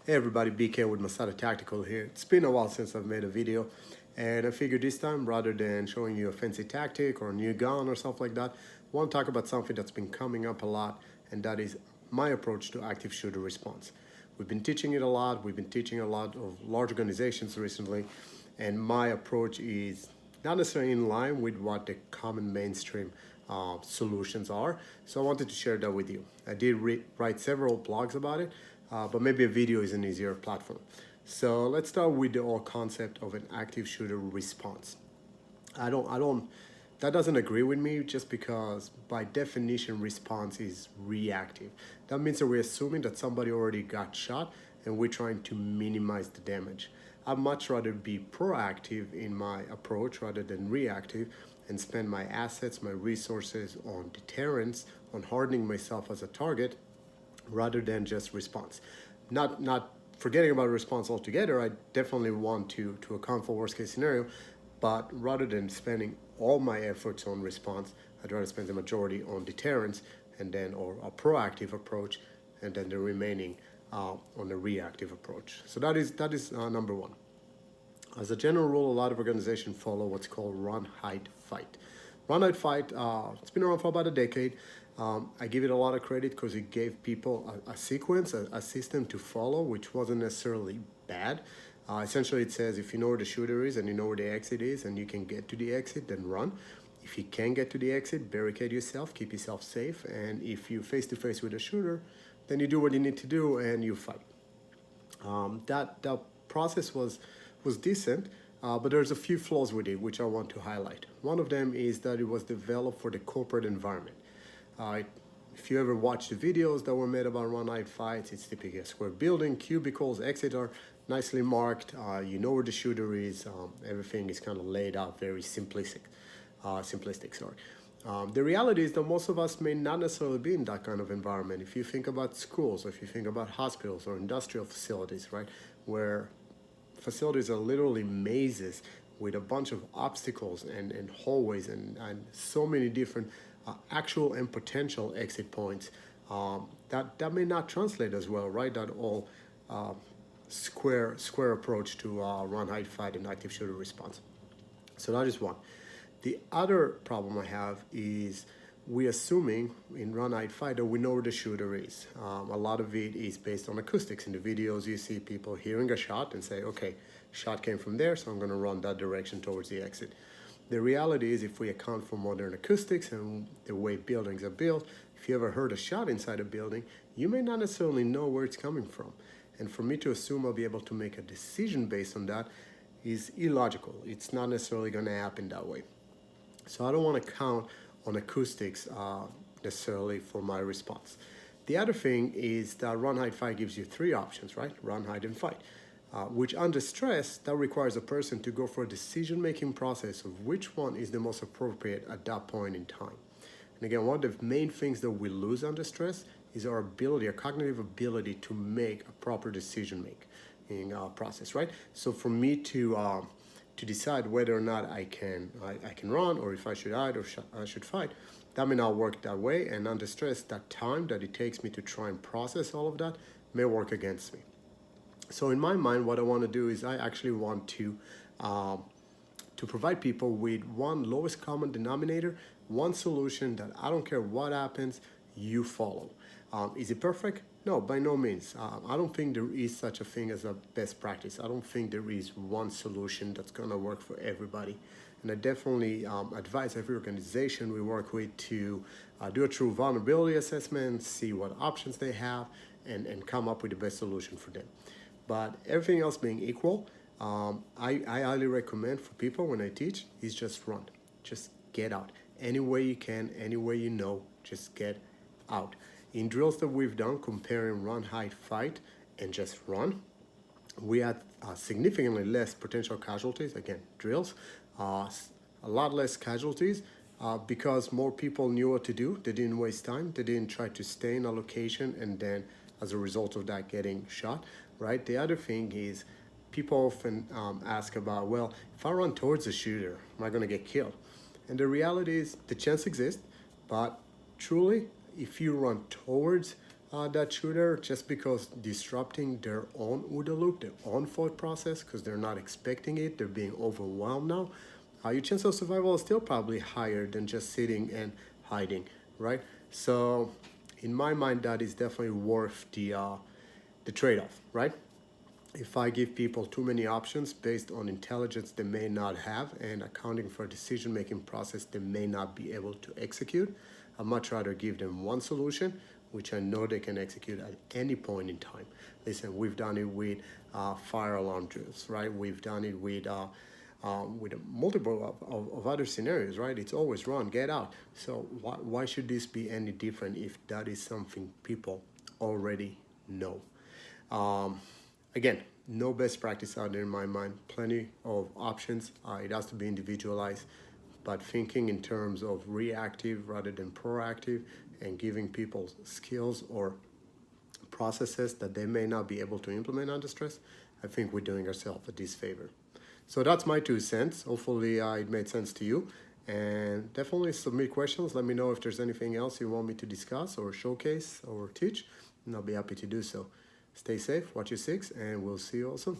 Hey everybody, BK with Masada Tactical here. It's been a while since I've made a video, and I figured this time, rather than showing you a fancy tactic or a new gun or something like that, I want to talk about something that's been coming up a lot, and that is my approach to active shooter response. We've been teaching it a lot, we've been teaching a lot of large organizations recently, and my approach is not necessarily in line with what the common mainstream solutions are. So I wanted to share that with you. I did write several blogs about it, but maybe a video is an easier platform. So let's start with the whole concept of an active shooter response. That doesn't agree with me, just because by definition response is reactive. That means that we're assuming that somebody already got shot and we're trying to minimize the damage. I'd much rather be proactive in my approach rather than reactive, and spend my assets, my resources on deterrence, on hardening myself as a target, rather than just response. Not forgetting about response altogether. I definitely want to account for worst case scenario, but rather than spending all my efforts on response, I'd rather spend the majority on deterrence, and then or a proactive approach, and then the remaining on a reactive approach. So that is number one. As a general rule, a lot of organizations follow what's called run, hide, fight. Run, hide, fight, it's been around for about a decade. I give it a lot of credit because it gave people a sequence, a system to follow, which wasn't necessarily bad. Essentially, it says if you know where the shooter is and you know where the exit is and you can get to the exit, then run. If you can't get to the exit, barricade yourself, keep yourself safe. And if you're face to face with a shooter, then you do what you need to do and you fight. That process was decent, but there's a few flaws with it which I want to highlight. One of them is that it was developed for the corporate environment. If you ever watch the videos that were made about run, hide, fights, it's typically a square building, cubicles, exits are nicely marked, you know where the shooter is, everything is kind of laid out very simplistic. The reality is that most of us may not necessarily be in that kind of environment. If you think about schools, or if you think about hospitals or industrial facilities, right, where facilities are literally mazes with a bunch of obstacles and hallways and so many different actual and potential exit points, that may not translate as well, right? That all square approach to run, hide, fight, and active shooter response. So that is one. The other problem I have is we're assuming in run, hide, fight that we know where the shooter is. A lot of it is based on acoustics. In the videos, you see people hearing a shot and say, okay, shot came from there, so I'm going to run that direction towards the exit. The reality is, if we account for modern acoustics and the way buildings are built, if you ever heard a shot inside a building, you may not necessarily know where it's coming from. And for me to assume I'll be able to make a decision based on that is illogical. It's not necessarily going to happen that way. So I don't want to count on acoustics necessarily for my response. The other thing is that run, hide, fight gives you three options, right? Run, hide, and fight. Which under stress, that requires a person to go for a decision-making process of which one is the most appropriate at that point in time. And again, one of the main things that we lose under stress is our ability, our cognitive ability to make a proper decision-making process, right? So for me to decide whether or not I can run, or if I should hide or I should fight, that may not work that way. And under stress, that time that it takes me to try and process all of that may work against me. So in my mind, what I want to do is I actually want to provide people with one lowest common denominator, one solution that I don't care what happens, you follow. Is it perfect? No, by no means. I don't think there is such a thing as a best practice. I don't think there is one solution that's going to work for everybody. And I definitely advise every organization we work with to do a true vulnerability assessment, see what options they have, and come up with the best solution for them. But everything else being equal, I highly recommend for people when I teach is just run. Just get out. Any way you can, any way you know, just get out. In drills that we've done comparing run, hide, fight, and just run, we had significantly less potential casualties. Again, drills, a lot less casualties because more people knew what to do. They didn't waste time. They didn't try to stay in a location and then as a result of that getting shot, right? The other thing is people often ask about, well, if I run towards a shooter, am I going to get killed? And the reality is the chance exists, but truly, if you run towards that shooter just because disrupting their own OODA loop, their own thought process, because they're not expecting it, they're being overwhelmed now, your chance of survival is still probably higher than just sitting and hiding, right? So, in my mind, that is definitely worth the trade-off, right? If I give people too many options based on intelligence they may not have and accounting for a decision-making process they may not be able to execute, I'd much rather give them one solution which I know they can execute at any point in time. Listen, we've done it with fire alarm drills, right? We've done it with multiple of other scenarios, right? It's always run, get out. So why should this be any different if that is something people already know? Again, no best practice out there in my mind. Plenty of options. It has to be individualized, but thinking in terms of reactive rather than proactive and giving people skills or processes that they may not be able to implement under stress, I think we're doing ourselves a disfavor. So that's my 2 cents. Hopefully it made sense to you. And definitely submit questions. Let me know if there's anything else you want me to discuss or showcase or teach, and I'll be happy to do so. Stay safe, watch your six, and we'll see you all soon.